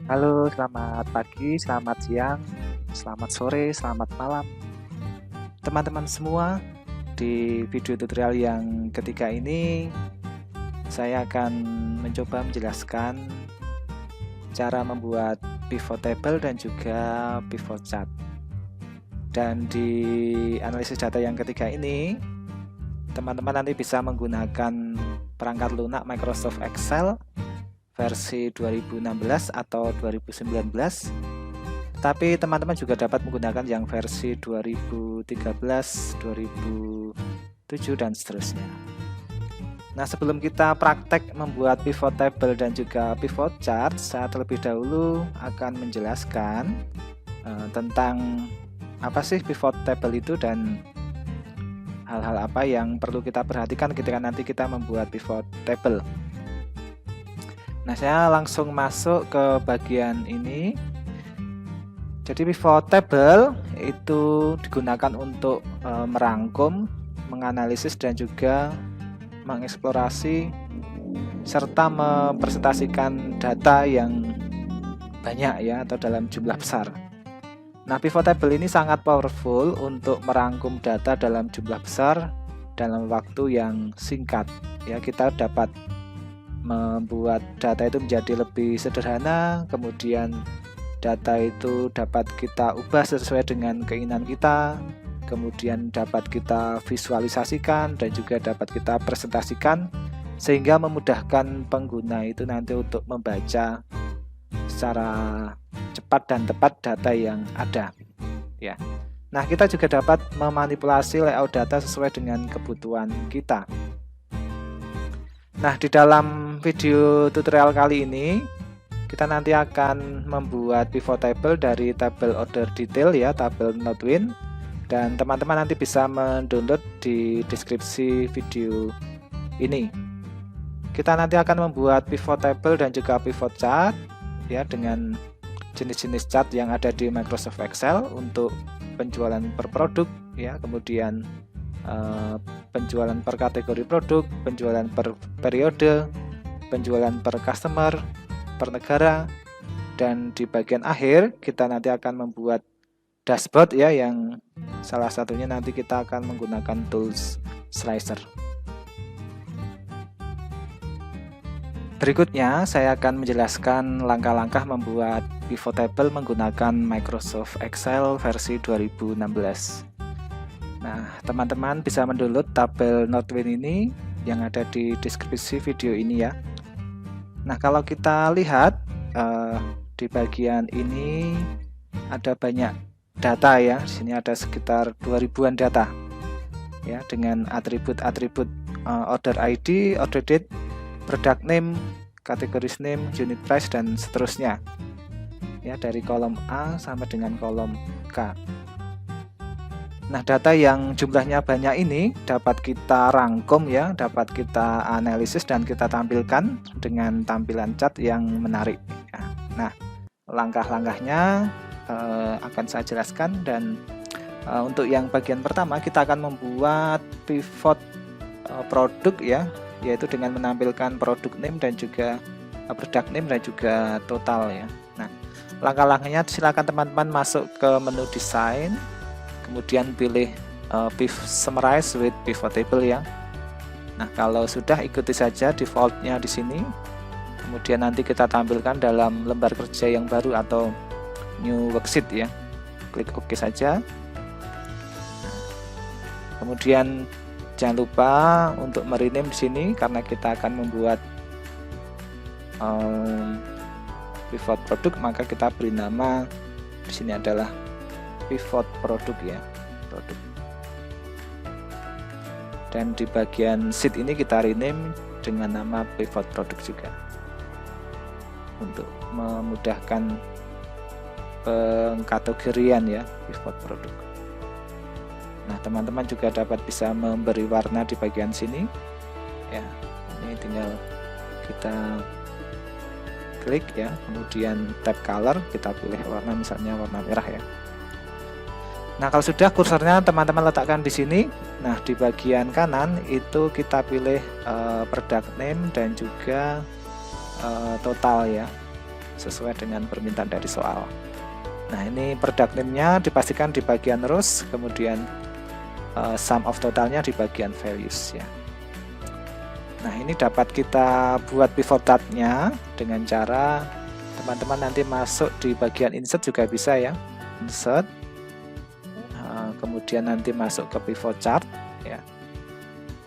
Halo, selamat pagi, selamat siang, selamat sore, selamat malam, teman-teman semua. Di video tutorial yang ketiga ini, saya akan mencoba menjelaskan cara membuat pivot table dan juga pivot chart. Dan di analisis data yang ketiga ini, teman-teman nanti bisa menggunakan perangkat lunak Microsoft Excel versi 2016 atau 2019. Tapi teman-teman juga dapat menggunakan yang versi 2013, 2007 dan seterusnya. Nah, sebelum kita praktek membuat pivot table dan juga pivot chart, saya terlebih dahulu akan menjelaskan tentang apa sih pivot table itu dan hal-hal apa yang perlu kita perhatikan ketika nanti kita membuat pivot table. Nah, saya langsung masuk ke bagian ini. Jadi pivot table itu digunakan untuk merangkum, menganalisis dan juga mengeksplorasi serta mempresentasikan data yang banyak ya atau dalam jumlah besar. Nah, pivot table ini sangat powerful untuk merangkum data dalam jumlah besar dalam waktu yang singkat. Ya, kita dapat membuat data itu menjadi lebih sederhana, kemudian data itu dapat kita ubah sesuai dengan keinginan kita, kemudian dapat kita visualisasikan dan juga dapat kita presentasikan sehingga memudahkan pengguna itu nanti untuk membaca secara cepat dan tepat data yang ada ya. Nah, kita juga dapat memanipulasi layout data sesuai dengan kebutuhan kita. Nah, di dalam video tutorial kali ini kita nanti akan membuat pivot table dari tabel order detail ya, tabel Nodewin, dan teman-teman nanti bisa mendownload di deskripsi video ini. Kita nanti akan membuat pivot table dan juga pivot chart ya dengan jenis-jenis chart yang ada di Microsoft Excel untuk penjualan per produk ya, kemudian penjualan per kategori produk, penjualan per periode, penjualan per customer, per negara, dan di bagian akhir kita nanti akan membuat dashboard ya, yang salah satunya nanti kita akan menggunakan tools slicer. Berikutnya saya akan menjelaskan langkah-langkah membuat pivot table menggunakan Microsoft Excel versi 2016. Nah, teman-teman bisa mendownload tabel Nodewin ini yang ada di deskripsi video ini ya. Nah, kalau kita lihat di bagian ini ada banyak data ya. Di sini ada sekitar 2000-an data ya, dengan atribut-atribut order ID, order date, product name, categories name, unit price dan seterusnya. Ya, dari kolom A sampai dengan kolom K. Nah, data yang jumlahnya banyak ini dapat kita rangkum ya, dapat kita analisis dan kita tampilkan dengan tampilan chart yang menarik ya. Nah, langkah-langkahnya akan saya jelaskan, dan untuk yang bagian pertama kita akan membuat pivot produk ya, yaitu dengan menampilkan produk name dan juga product name dan juga total ya. Nah, langkah-langkahnya silakan teman-teman masuk ke menu desain, kemudian pilih summarize with pivot table ya. Nah, kalau sudah ikuti saja defaultnya di sini. Kemudian nanti kita tampilkan dalam lembar kerja yang baru atau new worksheet ya. Klik OK saja. Kemudian jangan lupa untuk merename di sini karena kita akan membuat pivot produk, maka kita beri nama di sini adalah pivot produk ya, produk. Dan di bagian sheet ini kita rename dengan nama pivot produk juga untuk memudahkan pengkategorian ya, pivot produk. Nah, teman-teman juga dapat bisa memberi warna di bagian sini ya. Ini tinggal kita klik ya, kemudian tab color, kita pilih warna misalnya warna merah ya. Nah, kalau sudah kursornya teman-teman letakkan di sini. Nah, di bagian kanan itu kita pilih product name dan juga total ya. sesuai dengan permintaan dari soal. Nah, ini product name-nya dipastikan di bagian rows, kemudian sum of totalnya di bagian values ya. Nah, ini dapat kita buat pivot chart-nya dengan cara teman-teman nanti masuk di bagian insert juga bisa ya. Insert, kemudian nanti masuk ke pivot chart ya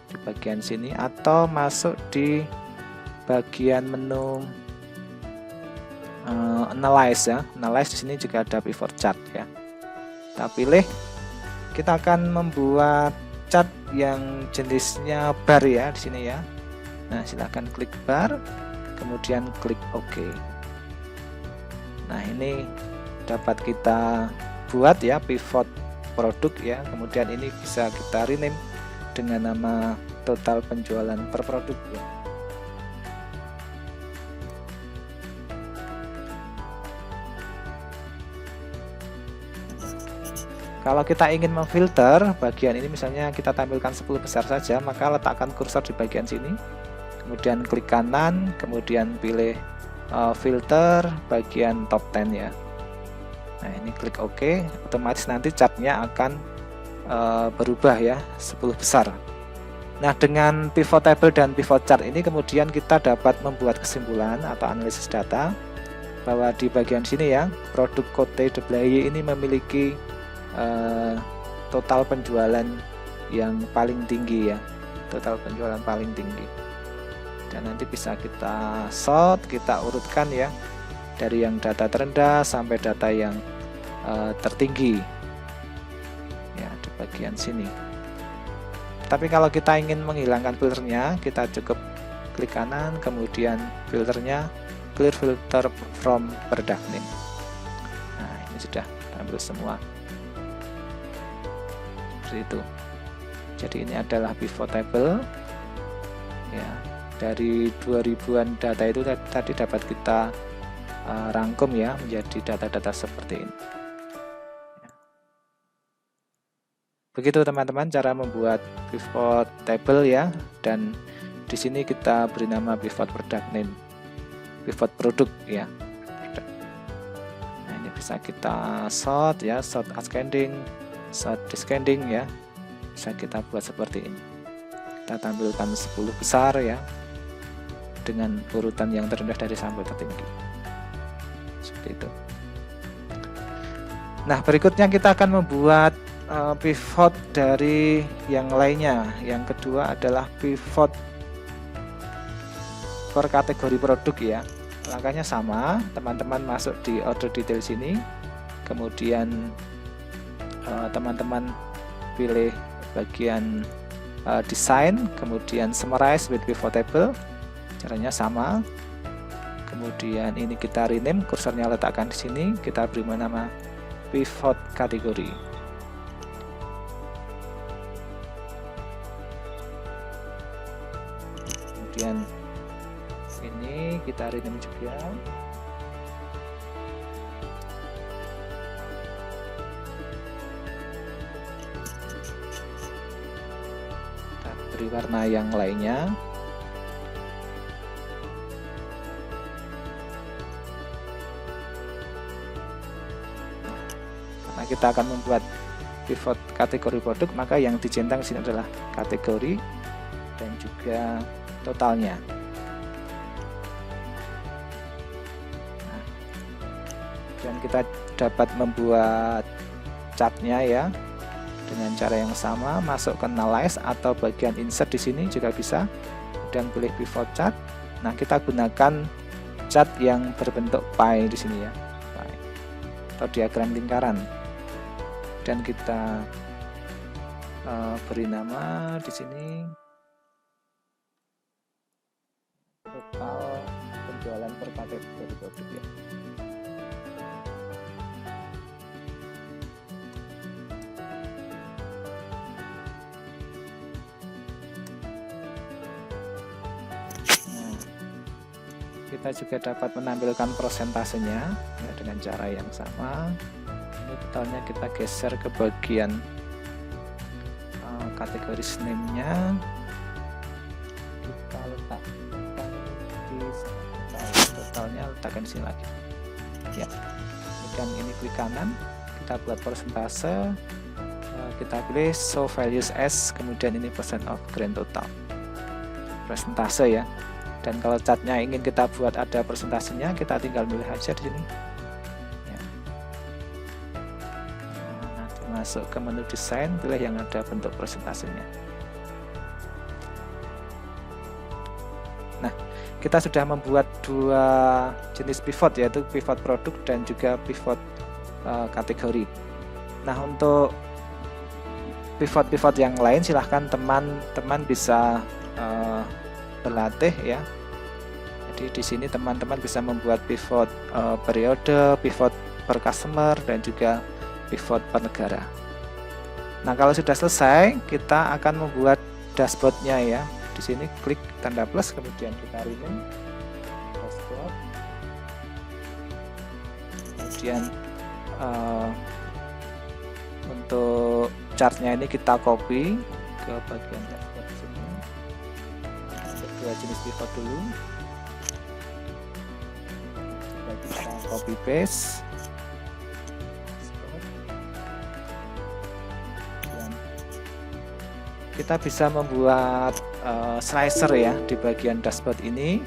di bagian sini, atau masuk di bagian menu analyze ya. Analyze di sini juga ada pivot chart ya. Kita pilih, kita akan membuat chart yang jenisnya bar ya di sini ya. Nah, silahkan klik bar, kemudian klik OK. Nah, ini dapat kita buat ya pivot produk ya. Kemudian ini bisa kita rename dengan nama total penjualan per produk ya. Kalau kita ingin memfilter bagian ini, misalnya kita tampilkan 10 besar saja, maka letakkan kursor di bagian sini, kemudian klik kanan, kemudian pilih filter bagian top 10 ya. Nah, ini klik OK, otomatis nanti chartnya akan berubah ya 10 besar. Nah, dengan pivot table dan pivot chart ini kemudian kita dapat membuat kesimpulan atau analisis data bahwa di bagian sini ya, produk Cote de Blaye ini memiliki total penjualan yang paling tinggi ya, total penjualan paling tinggi. Dan nanti bisa kita sort, kita urutkan ya, dari yang data terendah sampai data yang tertinggi ya di bagian sini. Tapi kalau kita ingin menghilangkan filternya, kita cukup klik kanan, kemudian filternya clear filter from product name. Nah, ini sudah tampil semua seperti itu. Jadi ini adalah pivot table ya, dari 2000-an data itu tadi dapat kita rangkum ya menjadi data-data seperti ini. Begitu teman-teman cara membuat pivot table ya, dan di sini kita beri nama pivot product name, pivot produk ya. Nah, ini bisa kita sort ya, sort ascending, sort descending ya, bisa kita buat seperti ini. Kita tampilkan 10 besar ya, dengan urutan yang terendah dari sampai tertinggi, seperti itu. Nah, berikutnya kita akan membuat pivot dari yang lainnya. Yang kedua adalah pivot per kategori produk ya. Langkahnya sama, teman-teman masuk di order detail sini, kemudian teman-teman pilih bagian design, kemudian summarize with pivot table. Caranya sama. Kemudian ini kita rename, kursornya letakkan di sini, kita beri nama pivot kategori. Kemudian ini kita rename juga. Kita beri warna yang lainnya. Karena kita akan membuat pivot kategori produk, maka yang dicentang di sini adalah kategori dan juga totalnya. Nah, dan kita dapat membuat chartnya ya dengan cara yang sama, masuk ke analyze atau bagian insert di sini juga bisa, dan pilih pivot chart. Nah, kita gunakan chart yang berbentuk pie di sini ya, pie, atau diagram lingkaran, dan kita beri nama di sini total penjualan per kategori produk ya. Nah, kita juga dapat menampilkan prosentasenya ya, dengan cara yang sama. Ini totalnya kita geser ke bagian kategori name-nya, kita letakkan di totalnya, letakkan di sini lagi. ya. Kemudian ini klik kanan, kita buat persentase, kita pilih show values as, kemudian ini percent of grand total, persentase ya. Dan kalau chartnya ingin kita buat ada persentasenya, kita tinggal milih aja di sini ya. Nanti masuk ke menu desain, pilih yang ada bentuk persentasenya. Nah, kita sudah membuat dua jenis pivot, yaitu pivot produk dan juga pivot kategori. Nah, untuk pivot-pivot yang lain silahkan teman-teman bisa berlatih ya. Jadi di sini teman-teman bisa membuat pivot periode, pivot per customer, dan juga pivot per negara. Nah, kalau sudah selesai, kita akan membuat dashboardnya ya. Di sini klik tanda plus, kemudian kita rename dashboard. Kemudian untuk chartnya ini kita copy ke bagian dashboard di sini. Untuk dua jenis pivot dulu, kita copy paste. Dan kita bisa membuat slicer ya di bagian dashboard ini.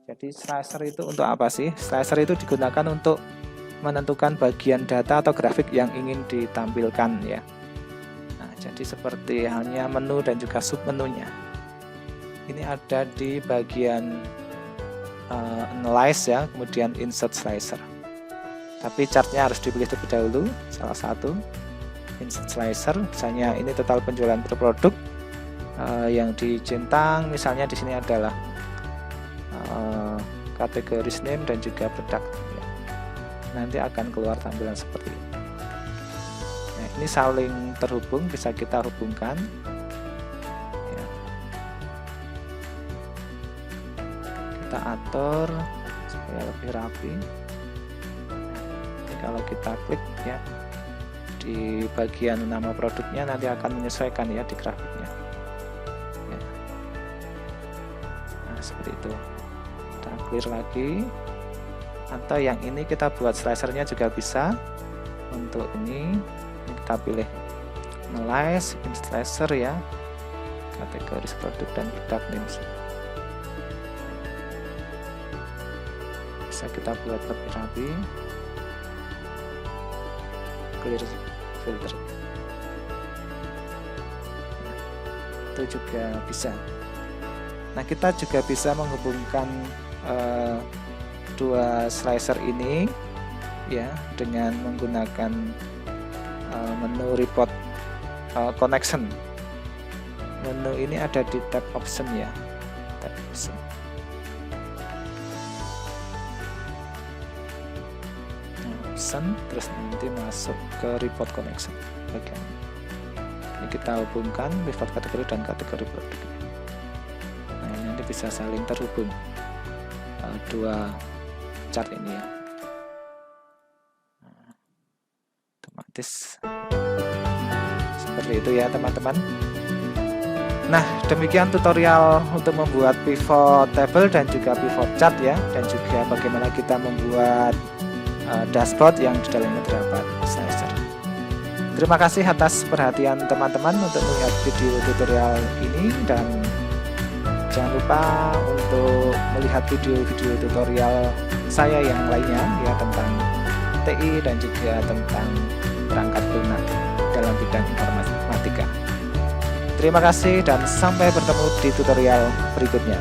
Jadi slicer itu untuk apa sih? Slicer itu digunakan untuk menentukan bagian data atau grafik yang ingin ditampilkan ya. Nah, jadi seperti halnya menu dan juga submenunya. Ini ada di bagian analyze ya, kemudian insert slicer. Tapi chartnya harus dipilih terlebih dahulu, salah satu. Insert slicer, misalnya ini total penjualan per produk yang dicentang, misalnya di sini adalah kategori name dan juga produk ya. Nanti akan keluar tampilan seperti ini. Nah, ini saling terhubung, bisa kita hubungkan ya. Kita atur supaya lebih rapi. Nah, kalau kita klik ya di bagian nama produknya, nanti akan menyesuaikan ya di grafiknya ya. Nah, seperti itu. Kita clear lagi, atau yang ini kita buat slicernya juga bisa. Untuk ini kita pilih analyze, slicer ya, kategori produk dan produk names. Bisa kita buat lebih rapi, clear filter. Itu juga bisa. Nah, kita juga bisa menghubungkan dua slicer ini ya dengan menggunakan menu report connection. Menu ini ada di tab option ya, tab option. Terus nanti masuk ke report connection bagian ini, kita hubungkan pivot kategori dan kategori produk. Nah, ini nanti bisa saling terhubung dua chart ini ya. Nah, otomatis seperti itu ya teman-teman. Nah, demikian tutorial untuk membuat pivot table dan juga pivot chart ya, dan juga bagaimana kita membuat dashboard yang di dalamnya terdapat slicer. Terima kasih atas perhatian teman-teman untuk melihat video tutorial ini, dan jangan lupa untuk melihat video-video tutorial saya yang lainnya ya, tentang TI dan juga tentang perangkat lunak dalam bidang informatika. Terima kasih dan sampai bertemu di tutorial berikutnya.